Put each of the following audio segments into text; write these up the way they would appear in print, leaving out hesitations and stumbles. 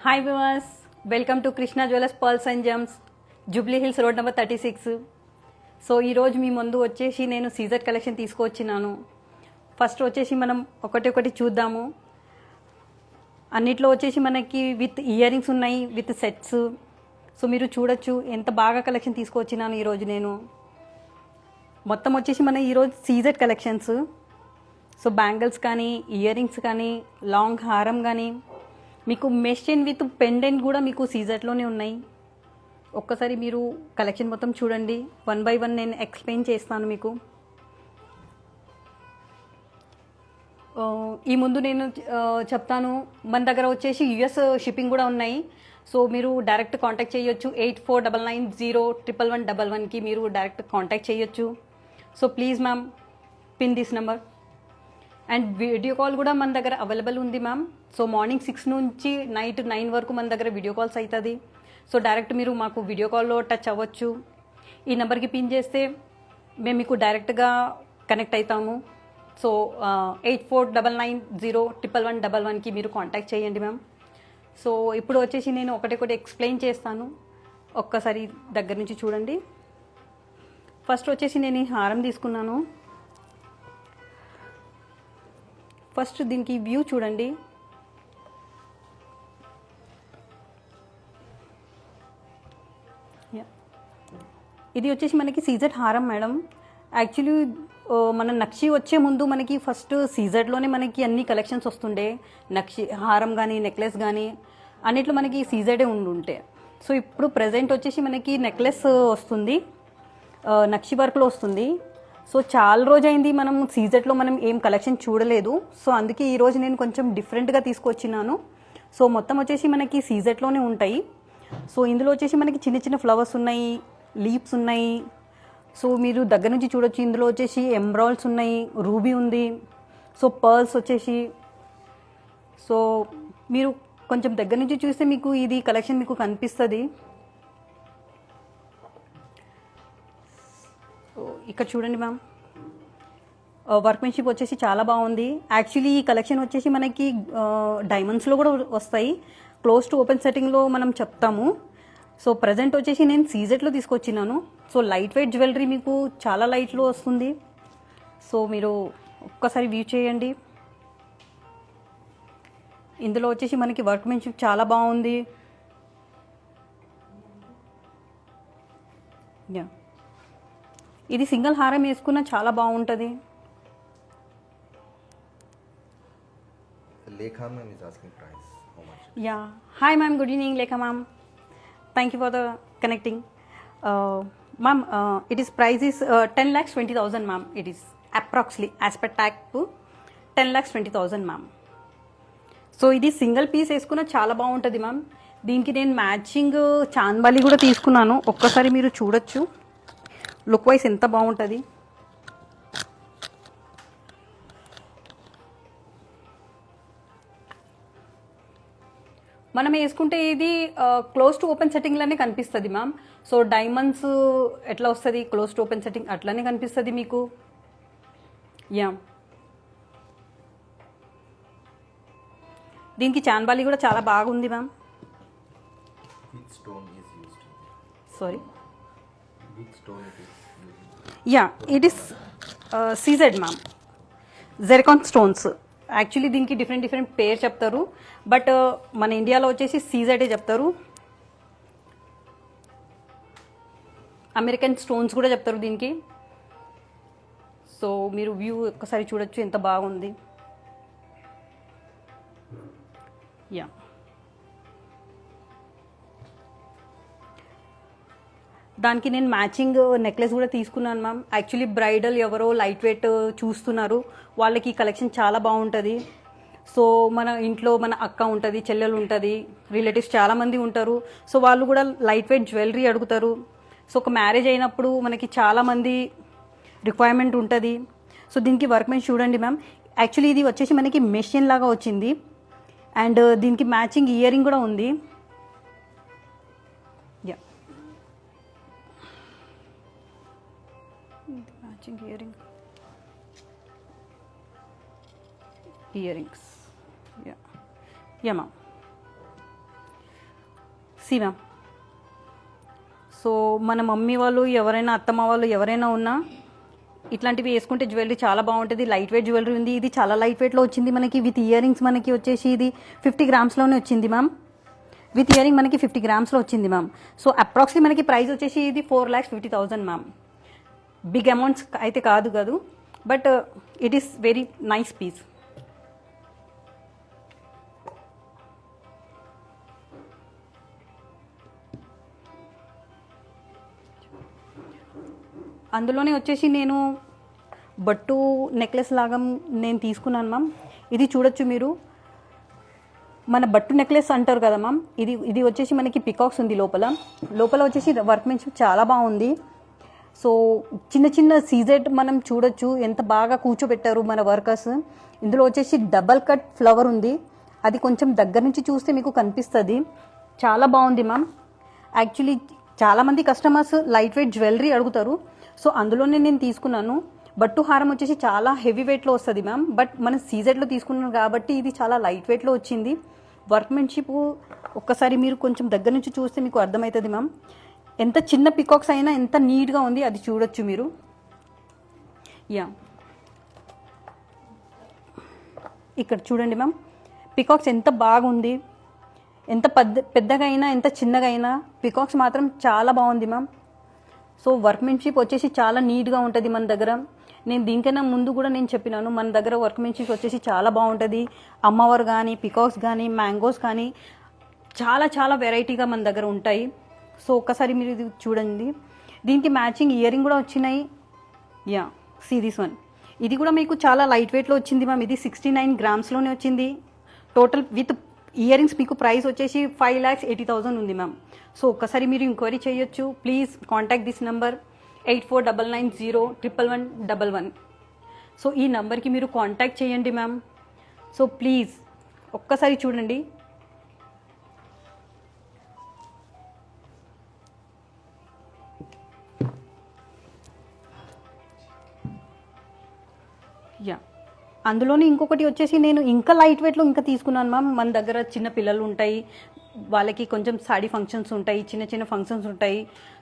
Hi viewers, welcome to Krishna jewellers pearls and gems, Jubilee Hills road number 36. So ఈరోజు మీ ముందు వచ్చేసి నేను సీజర్ కలెక్షన్ తీసుకొచ్చినాను. ఫస్ట్ వచ్చేసి మనం ఒకటి చూద్దాము. అన్నిట్లో వచ్చేసి మనకి విత్ ఇయర్ రింగ్స్ ఉన్నాయి, విత్ సెట్స్. సో మీరు చూడొచ్చు ఎంత బాగా కలెక్షన్ తీసుకొచ్చినాను ఈరోజు నేను. మొత్తం వచ్చేసి మన ఈరోజు సీజర్ కలెక్షన్స్. సో బ్యాంగిల్స్ కానీ, ఇయర్ రింగ్స్ కానీ, లాంగ్ హారం కానీ, మీకు మెషిన్ విత్ పెండెంట్ కూడా మీకు సీజర్లోనే ఉన్నాయి. ఒక్కసారి మీరు కలెక్షన్ మొత్తం చూడండి, 1 by 1 నేను ఎక్స్ప్లెయిన్ చేస్తాను మీకు. ఈ ముందు నేను చెప్తాను, మన దగ్గర వచ్చేసి యుఎస్ షిప్పింగ్ కూడా ఉన్నాయి. సో మీరు డైరెక్ట్ కాంటాక్ట్ చేయొచ్చు, 8499011111కి మీరు డైరెక్ట్ కాంటాక్ట్ చేయొచ్చు. So please ma'am, pin this number. And video call కూడా మన దగ్గర అవైలబుల్ ఉంది మ్యామ్. సో మార్నింగ్ 6 నుంచి నైట్ 9 వరకు మన దగ్గర వీడియో కాల్స్ అవుతుంది. సో డైరెక్ట్ మీరు మాకు వీడియో కాల్లో టచ్ అవ్వచ్చు. ఈ నెంబర్కి పిన్ చేస్తే మేము మీకు డైరెక్ట్గా కనెక్ట్ అవుతాము. సో 8499011111కి మీరు కాంటాక్ట్ చేయండి మ్యామ్. సో ఇప్పుడు వచ్చేసి నేను ఒకటి ఎక్స్ప్లెయిన్ చేస్తాను, ఒక్కసారి దగ్గర నుంచి చూడండి. ఫస్ట్ వచ్చేసి నేను ఈ హారం తీసుకున్నాను. ఫస్ట్ దీనికి వ్యూ చూడండి. ఇది వచ్చేసి మనకి సీజర్ హారం మేడం. యాక్చువల్లీ మన నక్షి వచ్చే ముందు మనకి ఫస్ట్ సీజర్లోనే మనకి అన్ని కలెక్షన్స్ వస్తుండే. నక్షి హారం కానీ, నెక్లెస్ కానీ అన్నిట్లో మనకి సీజర్డే ఉండుంటే. సో ఇప్పుడు ప్రజెంట్ వచ్చేసి మనకి నెక్లెస్ వస్తుంది, నక్షి వర్క్లో వస్తుంది. సో చాలా రోజైంది మనం సీజర్లో మనం ఏం కలెక్షన్ చూడలేదు. సో అందుకే ఈరోజు నేను కొంచెం డిఫరెంట్గా తీసుకొచ్చినాను. సో మొత్తం వచ్చేసి మనకి సీజర్లోనే ఉంటాయి. సో ఇందులో వచ్చేసి మనకి చిన్న చిన్న ఫ్లవర్స్ ఉన్నాయి, లీప్స్ ఉన్నాయి. సో మీరు దగ్గర నుంచి చూడొచ్చు. ఇందులో వచ్చేసి ఎంబ్రాయిడ్స్ ఉన్నాయి, రూబీ ఉంది, సో పర్ల్స్ వచ్చేసి. సో మీరు కొంచెం దగ్గర నుంచి చూస్తే మీకు ఇది కలెక్షన్ మీకు కనిపిస్తుంది. ఇక్కడ చూడండి మ్యామ్, వర్క్మెన్షిప్ వచ్చేసి చాలా బాగుంది. యాక్చువల్లీ ఈ కలెక్షన్ వచ్చేసి మనకి డైమండ్స్లో కూడా వస్తాయి. క్లోజ్ టు ఓపెన్ సెట్టింగ్లో మనం చెప్తాము. సో ప్రజెంట్ వచ్చేసి నేను సీజెట్లో తీసుకొచ్చినాను. సో లైట్ వెయిట్ జ్యువెలరీ మీకు చాలా లైట్లో వస్తుంది. సో మీరు ఒక్కసారి వ్యూ చేయండి. ఇందులో వచ్చేసి మనకి వర్క్మెన్షిప్ చాలా బాగుంది. యా, ఇది సింగిల్ హారం వేసుకున్న చాలా బాగుంటుంది. Lekha ma'am is asking price. How much? Yeah. Hi ma'am, good evening Lekha ma'am. Thank you for the connecting. Ma'am, it is price is 10,20,000 ma'am. It is approximately as per tag to 10,20,000 ma'am. So ఇది single piece వేసుకున్న చాలా బాగుంటుంది ma'am. దీనికి నేను matching chandbali కూడా తీసుకున్నాను. ఒక్కసారి మీరు చూడొచ్చు లుక్ వైజ్ ఎంత బాగుంటుంది. మనం వేసుకుంటే ఇది క్లోజ్ టు ఓపెన్ సెట్టింగ్లోనే కనిపిస్తుంది మ్యామ్. సో డైమండ్స్ ఎట్లా వస్తుంది, క్లోజ్ టు ఓపెన్ సెట్టింగ్ అట్లానే కనిపిస్తుంది మీకు. యా, దీనికి చాన్బాలి కూడా చాలా బాగుంది ma'am. Which stone is used? Sorry, Which stone it is used? Yeah, it is CZ ma'am, zircon stones. Actually దీనికి డిఫరెంట్ పేరు చెప్తారు, బట్ మన ఇండియాలో వచ్చేసి సీజెడే చెప్తారు. అమెరికన్ స్టోన్స్ కూడా చెప్తారు దీనికి. సో మీరు వ్యూ ఒక్కసారి చూడొచ్చు ఎంత బాగుంది. యా, దానికి నేను మ్యాచింగ్ నెక్లెస్ కూడా తీసుకున్నాను మ్యామ్. యాక్చువల్లీ బ్రైడల్ ఎవరో లైట్ వెయిట్ చూస్తున్నారు, వాళ్ళకి ఈ కలెక్షన్ చాలా బాగుంటుంది. సో మన ఇంట్లో మన అక్క ఉంటుంది, చెల్లెలు ఉంటుంది, రిలేటివ్స్ చాలామంది ఉంటారు. సో వాళ్ళు కూడా లైట్ వెయిట్ జ్యువెలరీ అడుగుతారు. సో ఒక మ్యారేజ్ అయినప్పుడు మనకి చాలామంది రిక్వైర్మెంట్ ఉంటుంది. సో దీనికి వర్క్మెన్ చూడండి మ్యామ్. యాక్చువల్లీ ఇది వచ్చేసి మనకి మెషిన్ లాగా వచ్చింది. అండ్ దీనికి మ్యాచింగ్ ఇయర్ రింగ్ కూడా ఉంది. Yeah, matching earrings. Yeah ma'am. See ma'am. So మన మమ్మీ వాళ్ళు ఎవరైనా అత్తమ్మ వాళ్ళు ఎవరైనా ఉన్నా ఇట్లాంటివి వేసుకుంటే జ్యువెలరీ చాలా బాగుంటుంది. లైట్ వెయిట్ జ్యువెలరీ ఉంది. ఇది చాలా లైట్ వెయిట్లో వచ్చింది మనకి. విత్ ఇయర్ రింగ్స్ మనకి వచ్చేసి ఇది 50 గ్రామ్స్లోనే వచ్చింది మ్యామ్. విత్ ఇయర్ రింగ్ మనకి 50 గ్రామ్స్లో వచ్చింది మ్యామ్. సో అప్రాక్సిమేట్లీ మనకి ప్రైస్ వచ్చేసి ఇది 4,50,000 మ్యామ్. బిగ్ అమౌంట్స్ అయితే కాదు but it is very nice piece. అందులోనే వచ్చేసి నేను బట్టు నెక్లెస్ లాగా నేను తీసుకున్నాను మ్యామ్. ఇది చూడొచ్చు మీరు. మన బట్టు నెక్లెస్ అంటారు కదా మ్యామ్, ఇది వచ్చేసి మనకి పికాక్స్ ఉంది లోపల వచ్చేసి వర్క్మెన్షిప్ చాలా బాగుంది. సో చిన్న చిన్న సీజెడ్ మనం చూడొచ్చు ఎంత బాగా కూర్చోబెట్టారు మన వర్కర్స్. ఇందులో వచ్చేసి డబల్ కట్ ఫ్లవర్ ఉంది. అది కొంచెం దగ్గర నుంచి చూస్తే మీకు కనిపిస్తుంది. చాలా బాగుంది మ్యామ్. యాక్చువల్లీ చాలామంది కస్టమర్స్ లైట్ వెయిట్ జ్యువెలరీ అడుగుతారు. సో అందులోనే నేను తీసుకున్నాను. బట్టు హారం వచ్చేసి చాలా హెవీ వెయిట్లో వస్తుంది మ్యామ్. బట్ మనం సీజెడ్లో తీసుకున్నాం కాబట్టి ఇది చాలా లైట్ వెయిట్లో వచ్చింది. వర్క్మెన్షిప్ ఒక్కసారి మీరు కొంచెం దగ్గర నుంచి చూస్తే మీకు అర్థమవుతుంది మ్యామ్. ఎంత చిన్న పికాక్స్ అయినా ఎంత నీట్గా ఉంది అది చూడొచ్చు మీరు. యా, ఇక్కడ చూడండి మ్యామ్, పికాక్స్ ఎంత బాగుంది. ఎంత పెద్దగా అయినా ఎంత చిన్నగా అయినా పికాక్స్ మాత్రం చాలా బాగుంది మ్యామ్. సో వర్క్మెన్షిప్ వచ్చేసి చాలా నీట్గా ఉంటుంది మన దగ్గర. నేను దీనికన్నా ముందు కూడా నేను చెప్పినాను, మన దగ్గర వర్క్మెన్షిప్ వచ్చేసి చాలా బాగుంటుంది. అమ్మవారు కానీ పికాక్స్ కానీ మ్యాంగోస్ కానీ చాలా చాలా వెరైటీగా మన దగ్గర ఉంటాయి. సో ఒక్కసారి మీరు ఇది చూడండి. దీనికి మ్యాచింగ్ ఇయర్ రింగ్ కూడా వచ్చినాయి. Yeah, see this one. ఇది కూడా మీకు చాలా లైట్ వెయిట్లో వచ్చింది మ్యామ్. ఇది 69 గ్రామ్స్లోనే వచ్చింది. టోటల్ విత్ ఇయర్ రింగ్స్ మీకు ప్రైస్ వచ్చేసి 5,80,000 ఉంది మ్యామ్. సో ఒక్కసారి మీరు ఎంక్వైరీ చేయొచ్చు. Please contact this number 8499011111. So ఈ నంబర్కి మీరు కాంటాక్ట్ చేయండి మ్యామ్. సో ప్లీజ్ ఒక్కసారి చూడండి. యా, అందులోనే ఇంకొకటి వచ్చేసి నేను ఇంకా లైట్ వెయిట్లో ఇంకా తీసుకున్నాను మ్యామ్. మన దగ్గర చిన్న పిల్లలు ఉంటాయి, వాళ్ళకి కొంచెం సాడీ ఫంక్షన్స్ ఉంటాయి, చిన్న చిన్న ఫంక్షన్స్ ఉంటాయి.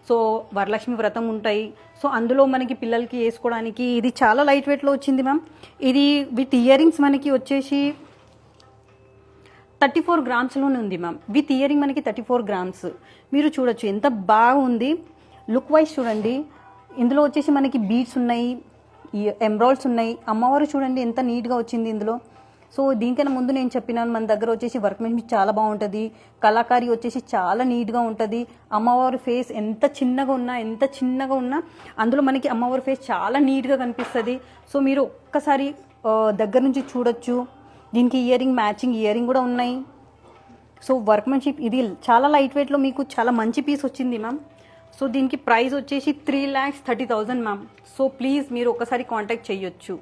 సో వరలక్ష్మి వ్రతం ఉంటాయి. సో అందులో మనకి పిల్లలకి వేసుకోవడానికి ఇది చాలా లైట్ వెయిట్లో వచ్చింది మ్యామ్. ఇది విత్ ఇయర్ రింగ్స్ మనకి వచ్చేసి 34 గ్రామ్స్లోనే ఉంది మ్యామ్. విత్ ఇయర్ రింగ్ మనకి 34 గ్రామ్స్. మీరు చూడొచ్చు ఎంత బాగుంది. లుక్ వైజ్ చూడండి. ఇందులో వచ్చేసి మనకి బీడ్స్ ఉన్నాయి, ఎంబ్రాయిడ్స్ ఉన్నాయి. అమ్మవారు చూడండి ఎంత నీట్గా వచ్చింది ఇందులో. సో దీనికన్నా ముందు నేను చెప్పినాను, మన దగ్గర వచ్చేసి వర్క్మెన్షిప్ చాలా బాగుంటుంది. కళాకారి వచ్చేసి చాలా నీట్గా ఉంటుంది. అమ్మవారి ఫేస్ ఎంత చిన్నగా ఉన్నా అందులో మనకి అమ్మవారి ఫేస్ చాలా నీట్గా కనిపిస్తుంది. సో మీరు ఒక్కసారి దగ్గర నుంచి చూడొచ్చు. దీనికి ear ring matching ear ring కూడా ఉన్నాయి. సో వర్క్మెన్షిప్ ఇది చాలా లైట్ వెయిట్లో మీకు చాలా మంచి పీస్ వచ్చింది మ్యామ్. సో దీనికి ప్రైస్ వచ్చేసి 3,30,000 మ్యామ్. సో ప్లీజ్ మీరు ఒకసారి కాంటాక్ట్ చేయొచ్చు.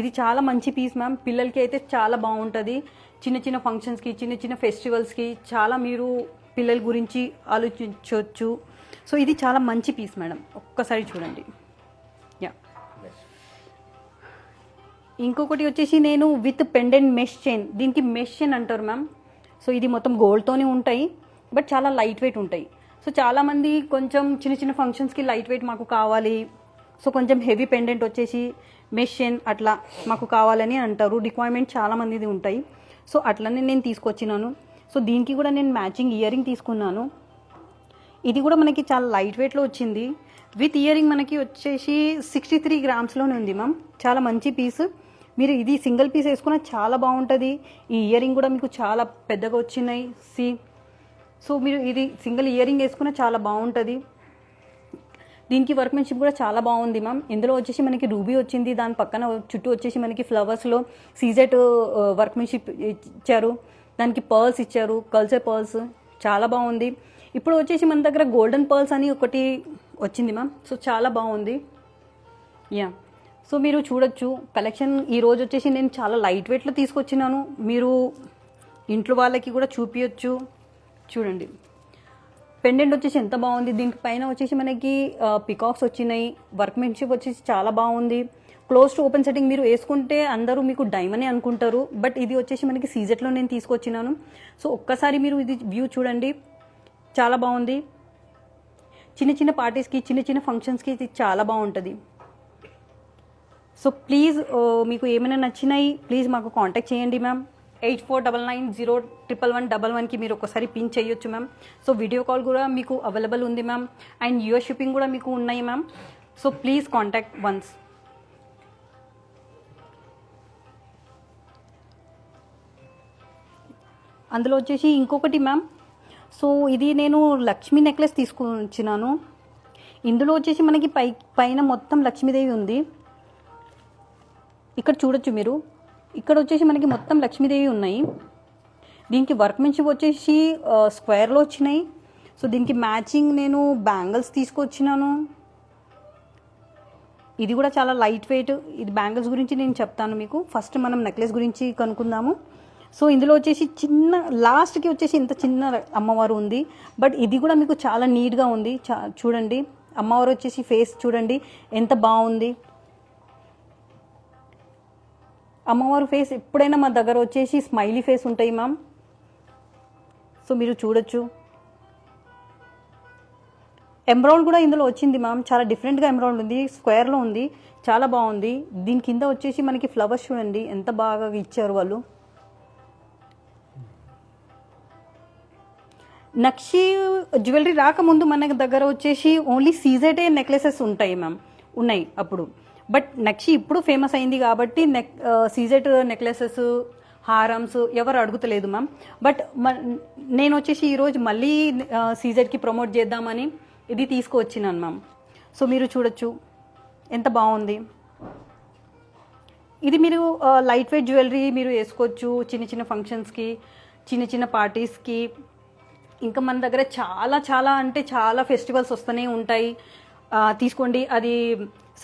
ఇది చాలా మంచి పీస్ మ్యామ్. పిల్లలకి అయితే చాలా బాగుంటుంది. చిన్న చిన్న ఫంక్షన్స్కి, చిన్న చిన్న ఫెస్టివల్స్కి చాలా మీరు పిల్లల గురించి ఆలోచించవచ్చు. సో ఇది చాలా మంచి పీస్ మేడం. ఒక్కసారి చూడండి. యా, ఇంకొకటి వచ్చేసి నేను విత్ పెండెంట్ మెష్ చైన్. దీనికి మెష్ చైన్ అంటారు మ్యామ్. సో ఇది మొత్తం గోల్డ్తోనే ఉంటాయి, బట్ చాలా లైట్ వెయిట్ ఉంటాయి. సో చాలామంది కొంచెం చిన్న చిన్న ఫంక్షన్స్కి లైట్ వెయిట్ మాకు కావాలి, సో కొంచెం హెవీ పెండెంట్ వచ్చేసి మెష్ చైన్ అట్లా మాకు కావాలని అంటారు. రిక్వైర్మెంట్ చాలామందిది ఉంటాయి. సో అట్లనే నేను తీసుకొచ్చినాను. సో దీనికి కూడా నేను మ్యాచింగ్ ఇయర్ రింగ్ తీసుకున్నాను. ఇది కూడా మనకి చాలా లైట్ వెయిట్లో వచ్చింది. విత్ ఇయర్ రింగ్ మనకి వచ్చేసి 63 గ్రామ్స్లోనే ఉంది మ్యామ్. చాలా మంచి పీస్. మీరు ఇది సింగిల్ పీస్ వేసుకున్న చాలా బాగుంటుంది. ఈ ఇయర్ రింగ్ కూడా మీకు చాలా పెద్దగా వచ్చినాయి. సో మీరు ఇది సింగిల్ ఇయర్ రింగ్ వేసుకున్న చాలా బాగుంటుంది. దీనికి వర్క్మెన్షిప్ కూడా చాలా బాగుంది మ్యామ్. ఇందులో వచ్చేసి మనకి రూబీ వచ్చింది, దాని పక్కన చుట్టూ వచ్చేసి మనకి ఫ్లవర్స్లో సీజెట్ వర్క్మెన్షిప్ ఇచ్చారు. దానికి పర్ల్స్ ఇచ్చారు, కల్చర్ పర్ల్స్. చాలా బాగుంది. ఇప్పుడు వచ్చేసి మన దగ్గర గోల్డెన్ పర్ల్స్ అని ఒకటి వచ్చింది మ్యామ్. సో చాలా బాగుంది. యా, సో మీరు చూడొచ్చు కలెక్షన్. ఈరోజు వచ్చేసి నేను చాలా లైట్ వెయిట్లో తీసుకొచ్చినాను. మీరు ఇంట్లో వాళ్ళకి కూడా చూపించచ్చు. చూడండి పెండెంట్ వచ్చేసి ఎంత బాగుంది. దీనిపైన వచ్చేసి మనకి పికాక్స్ వచ్చినాయి. వర్క్మెన్షిప్ వచ్చేసి చాలా బాగుంది. క్లోజ్ టు ఓపెన్ సెట్టింగ్ మీరు వేసుకుంటే అందరూ మీకు డైమండ్ అనుకుంటారు, బట్ ఇది వచ్చేసి మనకి సీజెట్లో నేను తీసుకొచ్చినాను. సో ఒక్కసారి మీరు ఇది వ్యూ చూడండి. చాలా బాగుంది. చిన్న చిన్న పార్టీస్కి, చిన్న చిన్న ఫంక్షన్స్కి ఇది చాలా బాగుంటుంది. సో ప్లీజ్ మీకు ఏమైనా నచ్చినాయి ప్లీజ్ మాకు కాంటాక్ట్ చేయండి మ్యామ్. 8499011111కి మీరు ఒకసారి పిన్ చేయొచ్చు మ్యామ్. సో వీడియో కాల్ కూడా మీకు అవైలబుల్ ఉంది మ్యామ్. అండ్ యూఎస్ షిప్పింగ్ కూడా మీకు ఉన్నాయి ma'am. So please contact once. అందులో వచ్చేసి ఇంకొకటి మ్యామ్. సో ఇది నేను లక్ష్మీ నెక్లెస్ తీసుకొచ్చినాను. ఇందులో వచ్చేసి మనకి పైన మొత్తం లక్ష్మీదేవి ఉంది. ఇక్కడ చూడొచ్చు మీరు. ఇక్కడ వచ్చేసి మనకి మొత్తం లక్ష్మీదేవి ఉన్నాయి. దీనికి వర్క్మెన్షిప్ వచ్చేసి స్క్వేర్లో వచ్చినాయి. సో దీనికి మ్యాచింగ్ నేను బ్యాంగిల్స్ తీసుకొచ్చినాను. ఇది కూడా చాలా లైట్ వెయిట్. ఇది బ్యాంగిల్స్ గురించి నేను చెప్తాను మీకు. ఫస్ట్ మనం నెక్లెస్ గురించి కనుక్కుందాము. సో ఇందులో వచ్చేసి చిన్న లాస్ట్కి వచ్చేసి ఇంత చిన్న అమ్మవారు ఉంది. బట్ ఇది కూడా మీకు చాలా నీట్గా ఉంది. చూడండి అమ్మవారు వచ్చేసి ఫేస్ చూడండి ఎంత బాగుంది. అమ్మవారు ఫేస్ ఎప్పుడైనా మా దగ్గర వచ్చేసి స్మైలీ ఫేస్ ఉంటాయి మ్యామ్. సో మీరు చూడొచ్చు. ఎంబ్రాయిడ్ కూడా ఇందులో వచ్చింది మ్యామ్. చాలా డిఫరెంట్గా ఎంబ్రాయిడ్ ఉంది. స్క్వేర్లో ఉంది. చాలా బాగుంది. దీని కింద వచ్చేసి మనకి ఫ్లవర్స్ చూడండి ఎంత బాగా ఇచ్చారు వాళ్ళు. నక్షి జ్యువెలరీ రాకముందు మన దగ్గర వచ్చేసి ఓన్లీ సీజెడే నెక్లెసెస్ ఉంటాయి మ్యామ్, ఉన్నాయి అప్పుడు. బట్ నక్షి ఇప్పుడు ఫేమస్ అయింది కాబట్టి సీజెడ్ నెక్లెసెస్, హారమ్స్ ఎవరు అడుగుతలేదు మ్యామ్. బట్ నేను వచ్చేసి ఈరోజు మళ్ళీ సీజెడ్కి ప్రమోట్ చేద్దామని ఇది తీసుకువచ్చినాను మ్యామ్. సో మీరు చూడొచ్చు ఎంత బాగుంది. ఇది మీరు లైట్ వెయిట్ జ్యువెలరీ మీరు వేసుకోవచ్చు చిన్న చిన్న ఫంక్షన్స్కి, చిన్న చిన్న పార్టీస్కి. ఇంకా మన దగ్గర చాలా చాలా అంటే చాలా ఫెస్టివల్స్ వస్తూనే ఉంటాయి. తీసుకోండి, అది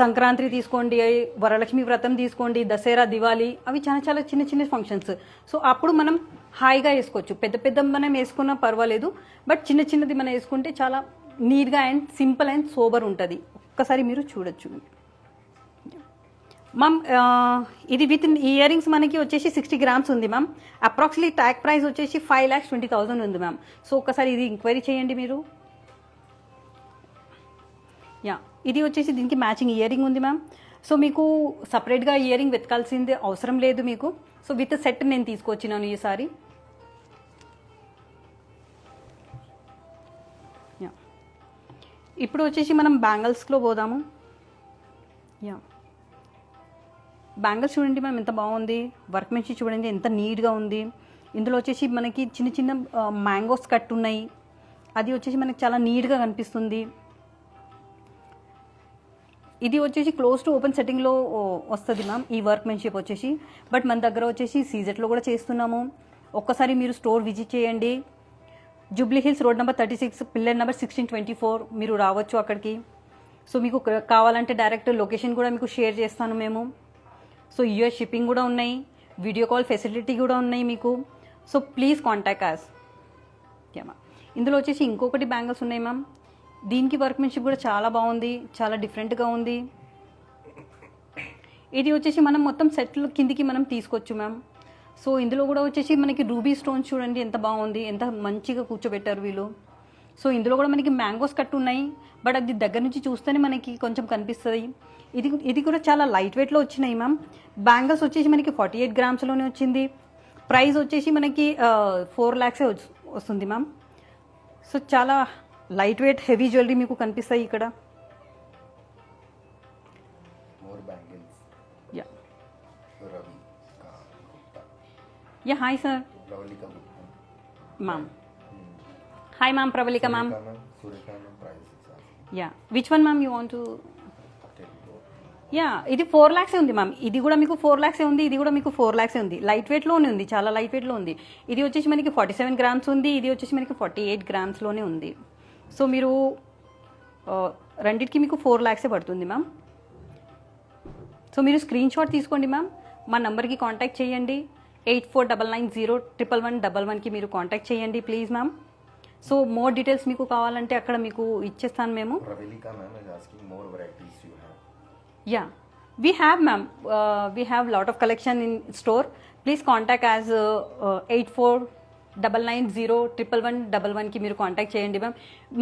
సంక్రాంతి తీసుకోండి, వరలక్ష్మి వ్రతం తీసుకోండి, దసరా, దివాళీ, అవి చాలా చాలా చిన్న చిన్న ఫంక్షన్స్. సో అప్పుడు మనం హాయిగా వేసుకోవచ్చు. పెద్ద పెద్ద మనం వేసుకున్నా పర్వాలేదు. బట్ చిన్న చిన్నది మనం వేసుకుంటే చాలా నీట్గా అండ్ సింపుల్ అండ్ సోబర్ ఉంటుంది. ఒక్కసారి మీరు చూడొచ్చు మ్యామ్. ఇది విత్ ఇయర్ రింగ్స్ మనకి వచ్చేసి 60 గ్రామ్స్ ఉంది మ్యామ్. అప్రాక్సిమేట్లీ ట్యాగ్ ప్రైస్ వచ్చేసి 5,20,000 ఉంది మ్యామ్. సో ఒకసారి ఇది ఎంక్వైరీ చేయండి మీరు. యా, ఇది వచ్చేసి దీనికి మ్యాచింగ్ ఇయర్ రింగ్ ఉంది మ్యామ్. సో మీకు సపరేట్గా ఇయర్ రింగ్ వెతకాల్సిందే అవసరం లేదు మీకు. సో విత్ సెట్ నేను తీసుకొచ్చినాను ఈసారి. యా, ఇప్పుడు వచ్చేసి మనం బ్యాంగిల్స్లో పోదాము. యా, బ్యాంగిల్స్ చూడండి మ్యామ్ ఎంత బాగుంది. వర్క్మెన్షిప్ చూడండి ఎంత నీట్గా ఉంది. ఇందులో వచ్చేసి మనకి చిన్న చిన్న మ్యాంగోస్ కట్ ఉన్నాయి. అది వచ్చేసి మనకి చాలా నీట్గా కనిపిస్తుంది. ఇది వచ్చేసి క్లోజ్ టు ఓపెన్ సెట్టింగ్లో వస్తుంది మ్యామ్ ఈ వర్క్మెన్షిప్ వచ్చేసి. బట్ మన దగ్గర వచ్చేసి సీజెట్లో కూడా చేస్తున్నాము. ఒక్కసారి మీరు స్టోర్ విజిట్ చేయండి. Jubilee Hills road number 36, pillar number 1624 మీరు రావచ్చు అక్కడికి. సో మీకు కావాలంటే డైరెక్ట్ లొకేషన్ కూడా మీకు షేర్ చేస్తాను మేము. సో యూఎస్ షిప్పింగ్ కూడా ఉన్నాయి, వీడియో కాల్ ఫెసిలిటీ కూడా ఉన్నాయి మీకు. So please contact us. Okay ma'am. ఇందులో వచ్చేసి ఇంకొకటి బ్యాంగిల్స్ ఉన్నాయి మ్యామ్. దీనికి వర్క్మెన్షిప్ కూడా చాలా బాగుంది, చాలా డిఫరెంట్గా ఉంది. ఇది వచ్చేసి మనం మొత్తం సెట్లు కిందికి మనం తీసుకోవచ్చు మ్యామ్. సో ఇందులో కూడా వచ్చేసి మనకి రూబీ స్టోన్స్ చూడండి ఎంత బాగుంది, ఎంత మంచిగా కూర్చోబెట్టారు వీళ్ళు. సో ఇందులో కూడా మనకి మ్యాంగోస్ కట్ ఉన్నాయి. బట్ అది దగ్గర నుంచి చూస్తేనే మనకి కొంచెం కనిపిస్తుంది. ఇది కూడా చాలా లైట్ వెయిట్లో వచ్చినాయి మ్యామ్. బ్యాంగిల్స్ వచ్చేసి మనకి 48 గ్రామ్స్లోనే వచ్చింది. ప్రైస్ వచ్చేసి మనకి 4 lakhs వస్తుంది మ్యామ్. సో చాలా లైట్ వెయిట్ హెవీ జ్యువెలరీ మీకు కనిపిస్తాయి ఇక్కడ. Yeah, hi sir. Ma'am, hi ma'am, Pravalika ma'am. Yeah, which one ma'am you want to? యా, ఇది 4 lakhs ఉంది మ్యామ్. ఇది కూడా మీకు 4 lakhs ఉంది. ఇది కూడా మీకు 4 lakhs ఉంది. లైట్ వెయిట్లోనే ఉంది, చాలా లైట్ వెయిట్లో ఉంది. ఇది వచ్చేసి మనకి 47 గ్రామ్స్ ఉంది. ఇది వచ్చేసి మనకి 48 గ్రామ్స్లోనే ఉంది. సో మీరు రెండింటికి మీకు 4 lakhs పడుతుంది మ్యామ్. సో మీరు స్క్రీన్ షాట్ తీసుకోండి మ్యామ్. మా నంబర్కి కాంటాక్ట్ చేయండి. 8499011111కి మీరు కాంటాక్ట్ చేయండి please ma'am. So more details మీకు కావాలంటే అక్కడ మీకు ఇచ్చేస్తాను మేము. Yeah, we have ma'am. We have lot of collection in store. Please contact as 99011111కి మీరు కాంటాక్ట్ చేయండి మ్యామ్.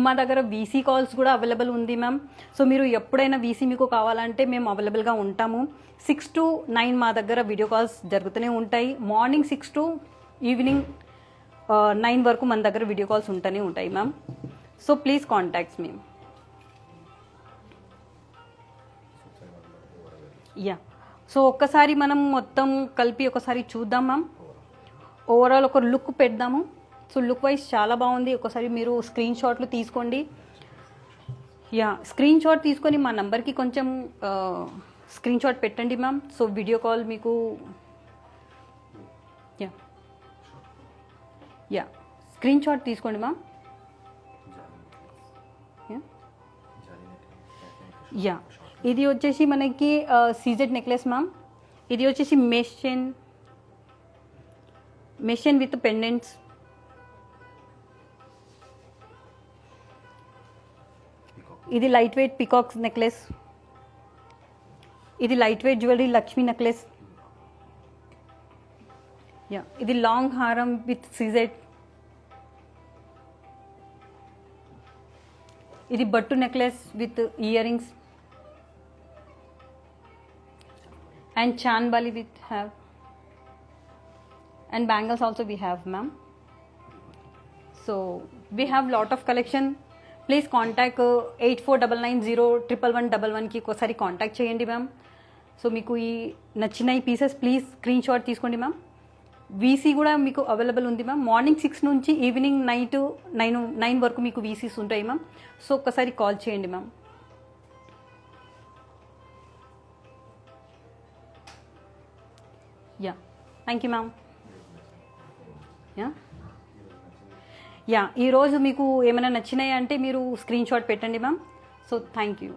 మా దగ్గర వీసీ కాల్స్ కూడా అవైలబుల్ ఉంది మ్యామ్. సో మీరు ఎప్పుడైనా వీసీ మీకు కావాలంటే మేము అవైలబుల్గా ఉంటాము. 6 to 9 మా దగ్గర వీడియో కాల్స్ జరుగుతూనే ఉంటాయి. మార్నింగ్ 6 to ఈవినింగ్ 9 వరకు మన దగ్గర వీడియో కాల్స్ ఉంటూనే ఉంటాయి ma'am. So please contacts me. Yeah, so ఒక్కసారి మనం మొత్తం కలిపి ఒకసారి చూద్దాం మ్యామ్. ఓవరాల్ ఒక లుక్ పెడదాము. సో లుక్ వైజ్ చాలా బాగుంది. ఒకసారి మీరు స్క్రీన్ షాట్లు తీసుకోండి. యా, స్క్రీన్ షాట్ తీసుకొని మా నంబర్కి కొంచెం స్క్రీన్ షాట్ పెట్టండి మ్యామ్. సో వీడియో కాల్ మీకు యా యా స్క్రీన్ షాట్ తీసుకోండి మ్యామ్. యా, ఇది వచ్చేసి మనకి సీజెడ్ నెక్లెస్ మ్యామ్. ఇది వచ్చేసి మెషిన్ విత్ పెండెంట్స్. ఇది లైట్ వెయిట్ పికాక్స్ నెక్లెస్. ఇది lightweight jewellery Lakshmi necklace. Yeah, ఇది లాంగ్ హారం విత్ సీజెడ్. ఇది బట్టు necklace with earrings and Chanbali we have, and bangles also we have ma'am. So we have lot of collection. Please contact 8499011111 కి ఒకసారి contact చేయండి ma'am. So మీకు ఈ నచ్చిన ఈ పీసెస్ ప్లీజ్ స్క్రీన్ షాట్ తీసుకోండి మ్యామ్. వీసీ కూడా మీకు అవైలబుల్ ఉంది మ్యామ్. మార్నింగ్ 6 నుంచి ఈవినింగ్ నైట్ 9 వరకు మీకు వీసీస్ ఉంటాయి మ్యామ్. సో ఒక్కసారి కాల్ చేయండి ma'am. Yeah, thank you ma'am. Yeah, ఈరోజు మీకు ఏమైనా నచ్చినాయి అంటే మీరు స్క్రీన్ షాట్ పెట్టండి మ్యామ్. So thank you.